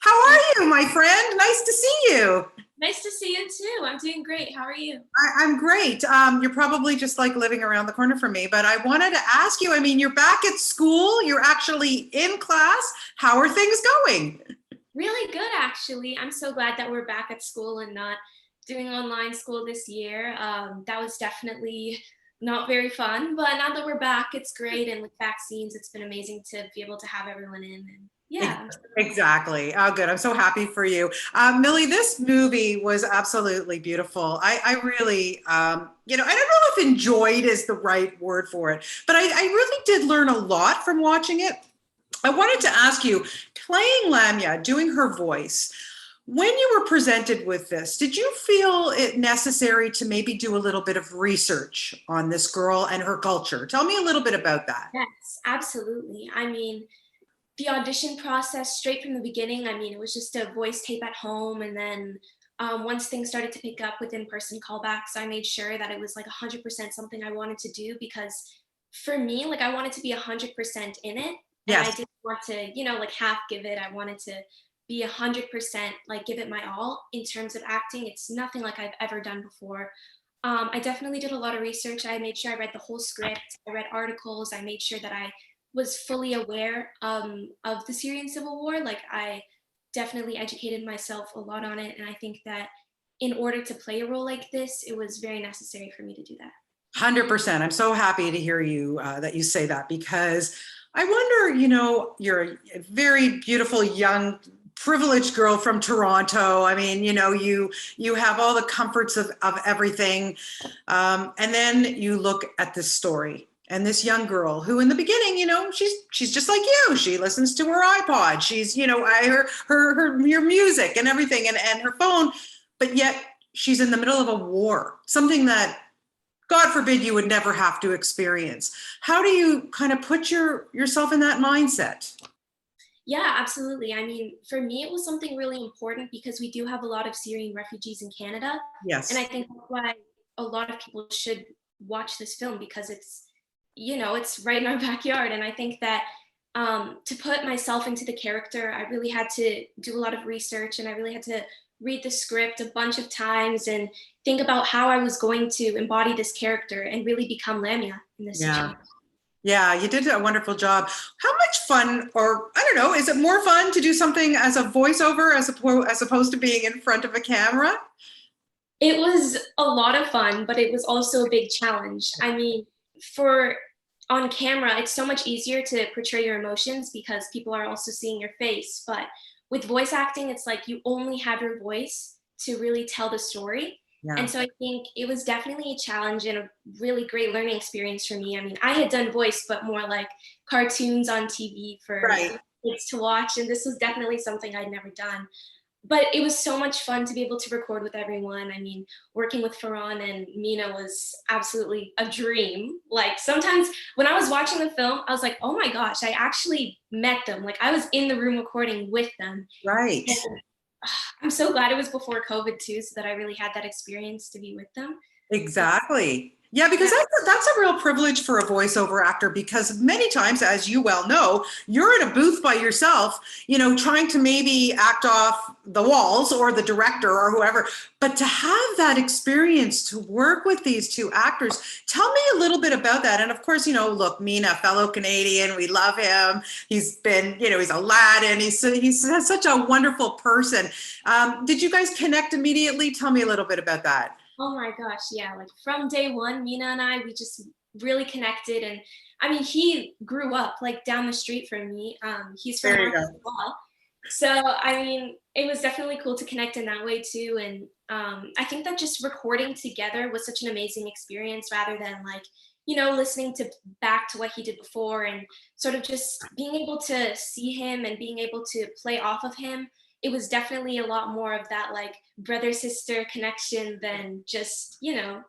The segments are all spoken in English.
How are you, my friend? Nice to see you. Nice to see you too. I'm doing great. How are you? I'm great. You're probably just like living around the corner from me, but I wanted to ask you, I mean, you're back at school, you're actually in class. How are things going? Really good, actually. I'm so glad that we're back at school and not doing online school this year. That was definitely not very fun, but now that we're back, it's great. And with vaccines, it's been amazing to be able to have everyone in. And yeah, I'm so glad. Exactly. Oh, good. I'm so happy for you. Millie, this movie was absolutely beautiful. I really, I don't know if enjoyed is the right word for it, but I really did learn a lot from watching it. I wanted to ask you, playing Lamia, doing her voice, when you were presented with this, did you feel it necessary to maybe do a little bit of research on this girl and her culture? Tell me a little bit about that. Yes, absolutely. I mean, the audition process straight from the beginning, I mean, it was just a voice tape at home. And then once things started to pick up with in-person callbacks, I made sure that it was like 100% something I wanted to do because for me, like I wanted to be 100% in it. And I Yes. didn't want to, like half give it. I wanted to be 100%, like give it my all in terms of acting. It's nothing like I've ever done before. I definitely did a lot of research. I made sure I read the whole script. I read articles. I made sure that I was fully aware of the Syrian Civil War. Like I definitely educated myself a lot on it, and I think that in order to play a role like this, it was very necessary for me to do that. 100%. I'm so happy to hear you that you say that because I wonder, you're a very beautiful young privileged girl from Toronto. I mean, you have all the comforts of everything. And then you look at this story and this young girl who in the beginning, she's just like you. She listens to her iPod. She's, her your music and everything and her phone, but yet she's in the middle of a war, something that God forbid you would never have to experience. How do you kind of put yourself in that mindset? Yeah, absolutely. I mean, for me, it was something really important because we do have a lot of Syrian refugees in Canada. And Yes. I think that's why a lot of people should watch this film because it's right in our backyard. And I think that to put myself into the character, I really had to do a lot of research and I really had to read the script a bunch of times and think about how I was going to embody this character and really become Lamia in this Yeah. situation. Yeah, you did a wonderful job. How much fun, or I don't know, is it more fun to do something as a voiceover as opposed to being in front of a camera? It was a lot of fun, but it was also a big challenge. I mean, for on camera, it's so much easier to portray your emotions because people are also seeing your face. But with voice acting, it's like you only have your voice to really tell the story. Yeah. And so I think it was definitely a challenge and a really great learning experience for me. I mean, I had done voice, but more like cartoons on TV for Right. kids to watch. And this was definitely something I'd never done, but it was so much fun to be able to record with everyone. I mean, working with Farhan and Mina was absolutely a dream. Like sometimes when I was watching the film, I was like, oh my gosh, I actually met them. Like I was in the room recording with them. Right. And I'm so glad it was before COVID too, so that I really had that experience to be with them. But Exactly. Yeah, because yeah, that's a real privilege for a voiceover actor because many times, as you well know, you're in a booth by yourself, trying to maybe act off the walls or the director or whoever. But to have that experience to work with these two actors, tell me a little bit about that. And of course, look, Mina, fellow Canadian, we love him. He's been, he's Aladdin. He's such a wonderful person. Did you guys connect immediately? Tell me a little bit about that. oh my gosh, yeah. Like from day one, Mina and I, we just really connected. And I mean, he grew up like down the street from me. He's from There you Montreal. go. So, I mean, it was definitely cool to connect in that way too. And I think that just recording together was such an amazing experience rather than like, listening to back to what he did before and sort of just being able to see him and being able to play off of him. It was definitely a lot more of that like brother sister connection than just,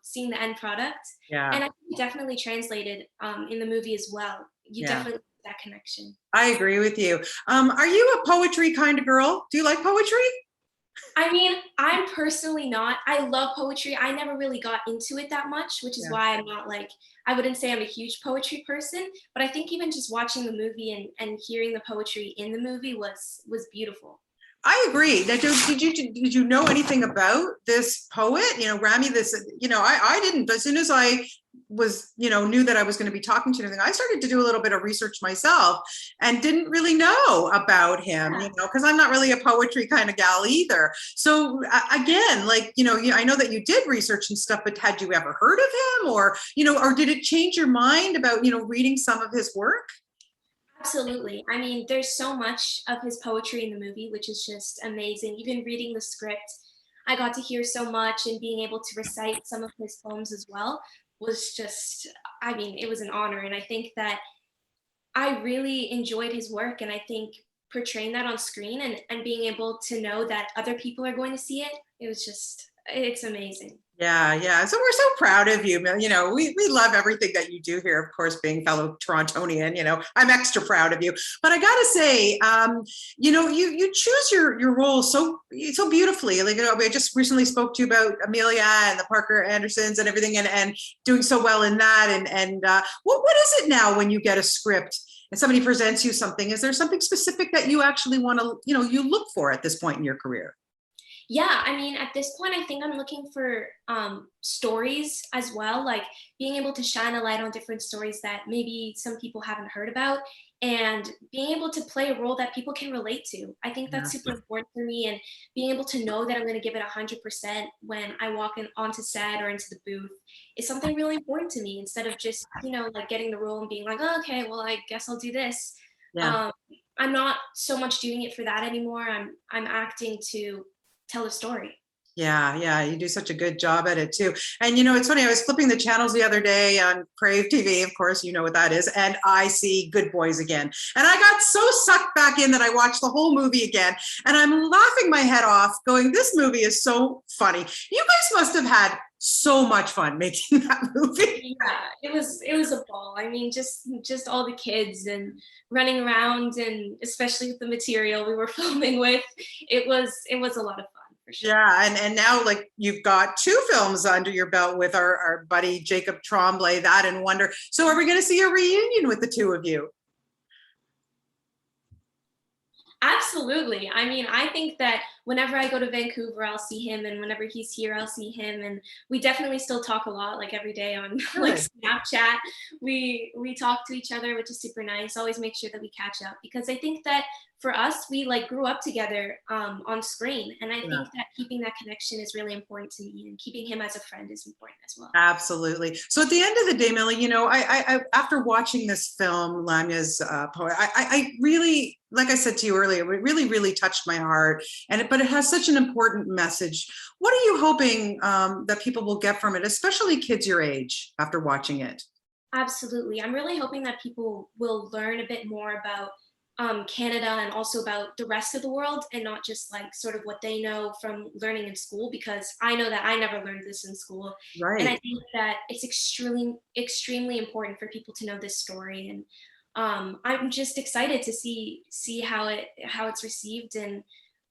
seeing the end product. Yeah. And I think it definitely translated in the movie as well. You Yeah. definitely that connection. I agree with you. Are you a poetry kind of girl? Do you like poetry? I mean, I'm personally not. I love poetry. I never really got into it that much, which is Yeah. why I'm not like, I wouldn't say I'm a huge poetry person, but I think even just watching the movie and hearing the poetry in the movie was beautiful. I agree. Now, did you know anything about this poet? Rami, I didn't. As soon as I was, knew that I was going to be talking to him, I started to do a little bit of research myself and didn't really know about him, because I'm not really a poetry kind of gal either. So again, I know that you did research and stuff, but had you ever heard of him, or did it change your mind about, reading some of his work? Absolutely. I mean, there's so much of his poetry in the movie, which is just amazing. Even reading the script, I got to hear so much, and being able to recite some of his poems as well was just, I mean, it was an honor. And I think that I really enjoyed his work. And I think portraying that on screen, and being able to know that other people are going to see it, it was just, it's amazing. Yeah. So we're so proud of you. We love everything that you do here. Of course, being fellow Torontonian, I'm extra proud of you. But I gotta say, you choose your role so beautifully. I just recently spoke to you about Amelia and the Parker Andersons and everything, and doing so well in that. And what is it now when you get a script and somebody presents you something? Is there something specific that you actually want to, you look for at this point in your career? Yeah, I mean, at this point, I think I'm looking for stories as well, like being able to shine a light on different stories that maybe some people haven't heard about, and being able to play a role that people can relate to. I think that's super important for me, and being able to know that I'm going to give it 100% when I walk onto set or into the booth is something really important to me, instead of just, like getting the role and being like, oh, okay, well, I guess I'll do this. Yeah. Um, I'm not so much doing it for that anymore. I'm acting to tell a story. Yeah, you do such a good job at it too. And it's funny, I was flipping the channels the other day on Crave TV, of course, you know what that is, and I see Good Boys again. And I got so sucked back in that I watched the whole movie again. And I'm laughing my head off, going, this movie is so funny. You guys must have had so much fun making that movie. Yeah, it was a ball. I mean, just all the kids and running around, and especially with the material we were filming with, it was a lot of fun. For sure. Yeah, and now you've got 2 films under your belt with our buddy Jacob Tremblay, that and Wonder. So are we going to see a reunion with the 2 of you? Absolutely. I mean, I think that whenever I go to Vancouver, I'll see him, and whenever he's here, I'll see him, and we definitely still talk a lot, like every day on like Snapchat. We talk to each other, which is super nice. Always make sure that we catch up, because I think that for us, we grew up together on screen, and I think that keeping that connection is really important to me, and keeping him as a friend is important as well. Absolutely. So at the end of the day, Millie, I after watching this film, Lamya'S poet, I really, like I said to you earlier, it really, really touched my heart. But it has such an important message. What are you hoping that people will get from it, especially kids your age, after watching it? Absolutely. I'm really hoping that people will learn a bit more about Canada, and also about the rest of the world, and not just sort of what they know from learning in school, because I know that I never learned this in school. Right. And I think that it's extremely important for people to know this story. And I'm just excited to see how it's received, and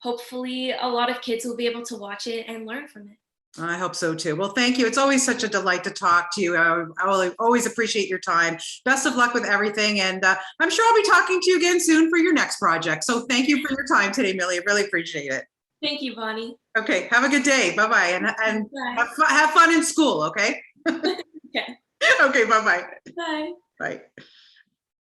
hopefully a lot of kids will be able to watch it and learn from it. I hope so too. Well, thank you. It's always such a delight to talk to you. I will always appreciate your time. Best of luck with everything. And I'm sure I'll be talking to you again soon for your next project. So thank you for your time today, Millie. I really appreciate it. Thank you, Bonnie. Okay. Have a good day. Bye-bye. And Bye. have fun in school. Okay. Okay. Okay. Bye-bye. Bye. Bye.